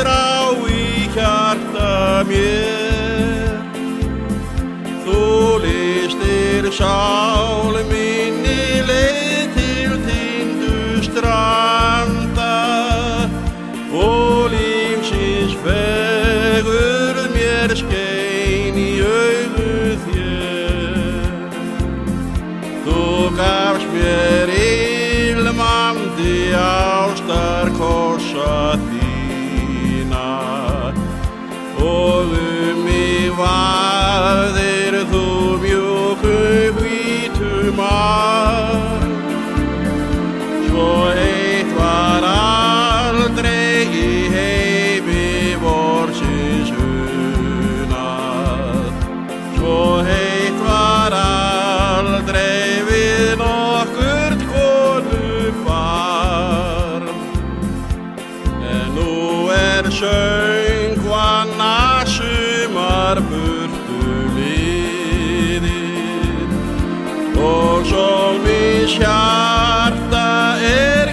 þrá í hjarta mér. Þú lýstir sál minni leið til týndu stranda og lífsins fegurð mér skein í augu þér. Þú gafst mér ilmandi ástarkossa þína og mig vafðir þú mjúku hvítu mark. Svo heitt var aldrei í heimi vorsins unað. Svo heitt var aldrei við nokkurt konufar. En nú söngvanna sumar burtu liðið og sólmins hjarta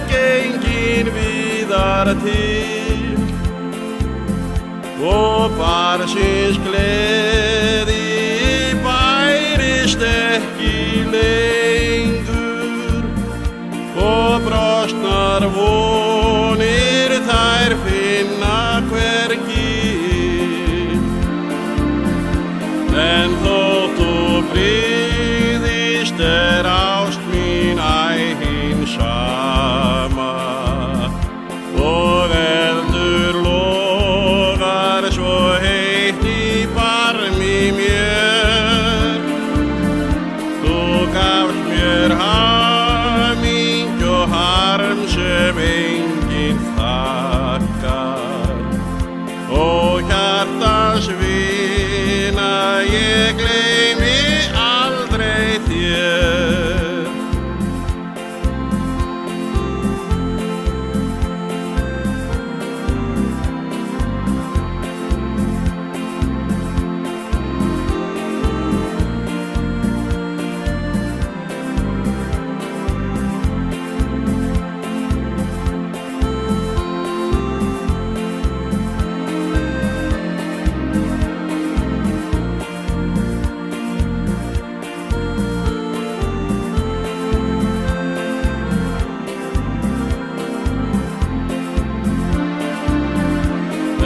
gengin víðar til og barnsins gleði bærist ekki lengur og brostnar vonir þær finna hvergi. En þótt þú blíðist ást mín hin sama og eldur logar svo heitt í barmi mér. Þú gafst mér hamingju og harm sem enginn þakkar og hjartans vina ég gleymi aldrei þér.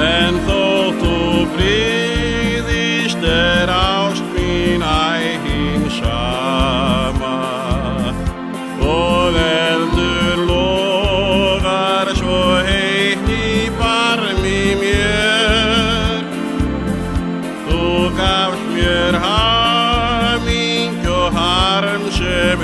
En þótt þú blíðist ást mín hin sama og eldur logar svo heitt í barmi mér. Þú gafst mér hamingju og harm sem